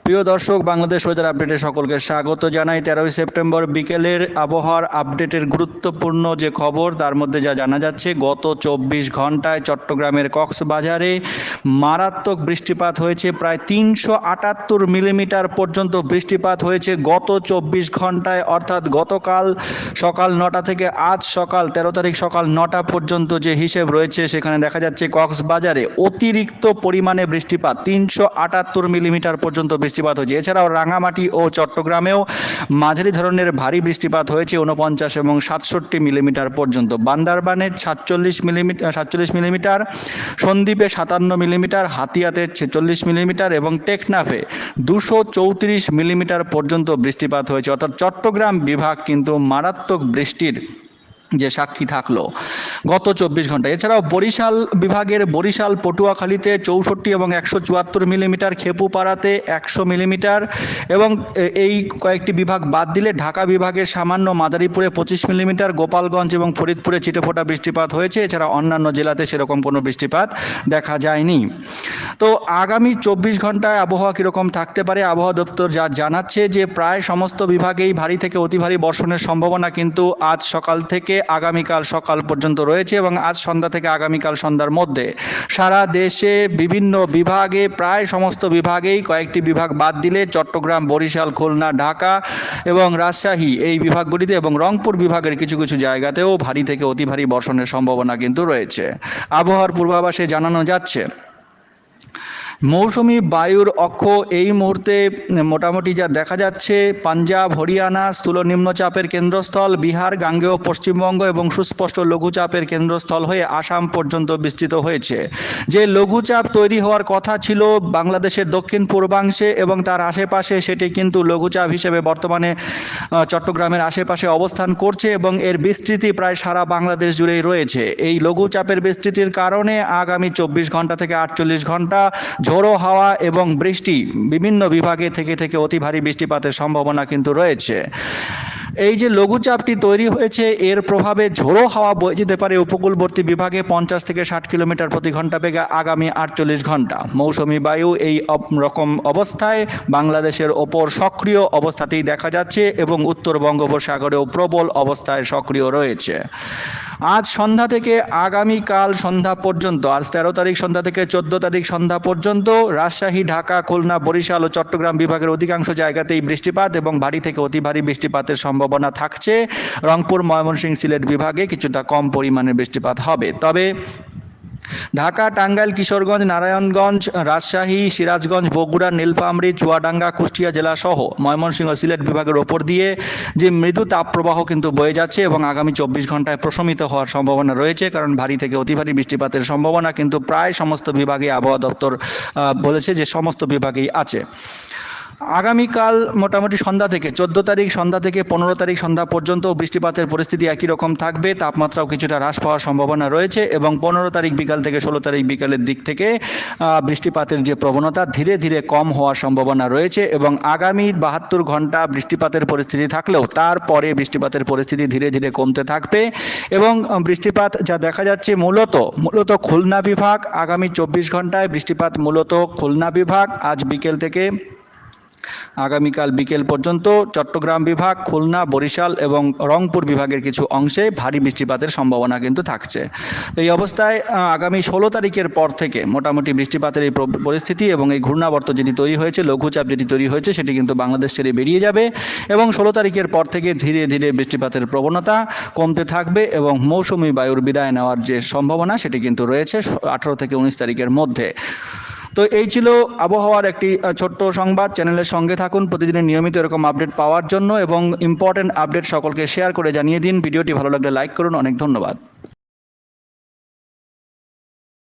প্রিয় দর্শক, বাংলাদেশ ওয়েদার আপডেটে সকলকে স্বাগত জানাই। 13ই সেপ্টেম্বর বিকেলের আবহাওয়ার আপডেটের গুরুত্বপূর্ণ যে খবর তার মধ্যে যা জানা যাচ্ছে, গত 24 ঘন্টায় চট্টগ্রামের কক্সবাজারে মারাত্মক বৃষ্টিপাত হয়েছে। প্রায় 378 মিলিমিটার পর্যন্ত বৃষ্টিপাত হয়েছে গত 24 ঘন্টায়, অর্থাৎ গতকাল সকাল 9টা থেকে আজ সকাল 13 তারিখ সকাল 9টা পর্যন্ত যে হিসেব রয়েছে সেখানে দেখা যাচ্ছে কক্সবাজারে অতিরিক্ত পরিমাণে বৃষ্টিপাত 378 মিলিমিটার পর্যন্ত বৃষ্টিপাত হয়েছে। এছাড়াও রাঙামাটি ও চট্টগ্রামেও মাঝারি ধরনের ভারী বৃষ্টিপাত হয়েছে 49 এবং 67 মিলিমিটার পর্যন্ত। বান্দরবানে 47 মিলিমিটার, সন্দ্বীপে 57 মিলিমিটার, হাতিয়াতে 46 মিলিমিটার এবং টেকনাফে 234 মিলিমিটার পর্যন্ত বৃষ্টিপাত হয়েছে। অর্থাৎ চট্টগ্রাম বিভাগ কিন্তু মারাত্মক বৃষ্টির যে সাক্ষী থাকলো গত 24 ঘন্টা। এছাড়াও বরিশাল বিভাগের বরিশাল পটুয়াখালীতে 64 এবং 174 মিলিমিটার, খেপুপাড়াতে 100 মিলিমিটার এবং এই কয়েকটি বিভাগ বাদ দিলে ঢাকা বিভাগের সামান্য মাদারীপুরে 25 মিলিমিটার, গোপালগঞ্জ এবং ফরিদপুরে ছিটেফোঁটা বৃষ্টিপাত হয়েছে। এছাড়া অন্যান্য জেলাতে সেরকম কোনো বৃষ্টিপাত দেখা যায়নি। তো আগামী 24 ঘন্টায় আবহাওয়া কীরকম থাকতে পারে, আবহাওয়া দপ্তর যা জানাচ্ছে যে প্রায় সমস্ত বিভাগেই ভারী থেকে অতি ভারী বর্ষণের সম্ভাবনা কিন্তু আজ সকাল থেকে আগামীকাল সকাল পর্যন্ত রয়েছে এবং আজ সন্ধ্যা থেকে আগামীকাল সন্ধ্যার মধ্যে সারা দেশে বিভিন্ন বিভাগে প্রায় সমস্ত বিভাগেই, কয়েকটি বিভাগ বাদ দিলে চট্টগ্রাম, বরিশাল, খুলনা, ঢাকা এবং রাজশাহী এই বিভাগগুলিতে এবং রংপুর বিভাগের কিছু কিছু জায়গাতেও ভারী থেকে অতি ভারী বর্ষণের সম্ভাবনা কিন্তু রয়েছে। আবহাওয়ার পূর্বাভাসে জানানো যাচ্ছে মৌসুমি বায়ুর অক্ষ এই মুহূর্তে মোটামুটি যা দেখা যাচ্ছে, পাঞ্জাব, হরিয়ানা স্থূল নিম্নচাপের কেন্দ্রস্থল, বিহার, গাঙ্গেয় পশ্চিমবঙ্গ এবং সুস্পষ্ট লঘুচাপের কেন্দ্রস্থল হয়ে আসাম পর্যন্ত বিস্তৃত হয়েছে। যে লঘুচাপ তৈরি হওয়ার কথা ছিল বাংলাদেশের দক্ষিণ পূর্বাংশে এবং তার আশেপাশে, সেটি কিন্তু লঘুচাপ হিসেবে বর্তমানে চট্টগ্রামের আশেপাশে অবস্থান করছে এবং এর বিস্তৃতি প্রায় সারা বাংলাদেশ জুড়েই রয়েছে। এই লঘুচাপের বিস্তৃতির কারণে আগামী 24 ঘন্টা থেকে 48 ঘন্টা ঝোড়ো হাওয়া এবং বৃষ্টি বিভিন্ন বিভাগে থেকে থেকে অতি ভারী বৃষ্টিপাতের সম্ভাবনা কিন্তু রয়েছে। এই যে লঘুচাপটি তৈরি হয়েছে এর প্রভাবে ঝোড়ো হাওয়া বয়ে যেতে পারে উপকূলবর্তী বিভাগে 50 থেকে 60 কিলোমিটার প্রতি ঘন্টা বেগে আগামী 48 ঘন্টা। মৌসুমি বায়ু এই রকম অবস্থায় বাংলাদেশের ওপর সক্রিয় অবস্থাতেই দেখা যাচ্ছে এবং উত্তর বঙ্গোপসাগরেও প্রবল অবস্থায় সক্রিয় রয়েছে। আজ সন্ধ্যা থেকে আগামীকাল সন্ধ্যা পর্যন্ত, আজ 13 তারিখ সন্ধ্যা থেকে 14 তারিখ সন্ধ্যা পর্যন্ত রাজশাহী, ঢাকা, খুলনা, বরিশাল ও চট্টগ্রাম বিভাগের অধিকাংশ জায়গাতেই বৃষ্টিপাত এবং ভারী থেকে অতি ভারী বৃষ্টিপাতের সম্ভাবনা থাকছে। রংপুর, ময়মনসিংহ, সিলেট বিভাগে কিছুটা কম পরিমাণে বৃষ্টিপাত হবে। তবে ঢাকা, টাঙ্গাইল, কিশোরগঞ্জ, নারায়ণগঞ্জ, রাজশাহী, সিরাজগঞ্জ, বগুড়া, নীলফামারী, চুয়াডাঙ্গা, কুষ্টিয়া জেলা সহ ময়মনসিংহ, সিলেট বিভাগের ওপর দিয়ে যে মৃদু তাপপ্রবাহ কিন্তু বয়ে যাচ্ছে এবং আগামী 24 ঘন্টায় প্রশমিত হওয়ার সম্ভাবনা রয়েছে, কারণ ভারী থেকে অতি ভারী বৃষ্টিপাতের সম্ভাবনা কিন্তু প্রায় সমস্ত বিভাগে আবহাওয়া দপ্তর বলেছে যে সমস্ত বিভাগেই আছে। আগামীকাল মোটামুটি সন্ধ্যা থেকে 14 তারিখ সন্ধ্যা থেকে 15 তারিখ সন্ধ্যা পর্যন্ত বৃষ্টিপাতের পরিস্থিতি একই রকম থাকবে। তাপমাত্রাও কিছুটা হ্রাস পাওয়ার সম্ভাবনা রয়েছে এবং 15 তারিখ বিকাল থেকে 16 তারিখ বিকালের দিক থেকে বৃষ্টিপাতের যে প্রবণতা ধীরে ধীরে কম হওয়ার সম্ভাবনা রয়েছে এবং আগামী 72 ঘন্টা বৃষ্টিপাতের পরিস্থিতি থাকলেও তারপরে বৃষ্টিপাতের পরিস্থিতি ধীরে ধীরে কমতে থাকবে এবং বৃষ্টিপাত যা দেখা যাচ্ছে মূলত খুলনা বিভাগ, আগামী 24 ঘন্টায় বৃষ্টিপাত মূলত খুলনা বিভাগ, আজ বিকেল থেকে আগামীকাল বিকেল পর্যন্ত চট্টগ্রাম বিভাগ, খুলনা, বরিশাল এবং রংপুর বিভাগের কিছু অংশে ভারী বৃষ্টিপাতের সম্ভাবনা কিন্তু থাকছে। তো এই অবস্থায় আগামী 16 তারিখের পর থেকে মোটামুটি বৃষ্টিপাতের এই পরিস্থিতি এবং এই ঘূর্ণাবর্ত যেটি তৈরি হয়েছে, লঘুচাপ যেটি তৈরি হয়েছে, সেটি কিন্তু বাংলাদেশ ছেড়ে বেরিয়ে যাবে এবং 16 তারিখের পর থেকে ধীরে ধীরে বৃষ্টিপাতের প্রবণতা কমতে থাকবে এবং মৌসুমি বায়ুর বিদায় নেওয়ার যে সম্ভাবনা সেটি কিন্তু রয়েছে 18 থেকে 19 তারিখের মধ্যে। তো এই ছিল আবহাওয়ার একটি ছোট্ট সংবাদ। চ্যানেলের সঙ্গে থাকুন প্রতিদিনের নিয়মিত এরকম আপডেট পাওয়ার জন্য এবং ইম্পর্টেন্ট আপডেট সকলকে শেয়ার করে জানিয়ে দিন। ভিডিওটি ভালো লাগলে লাইক করুন। অনেক ধন্যবাদ।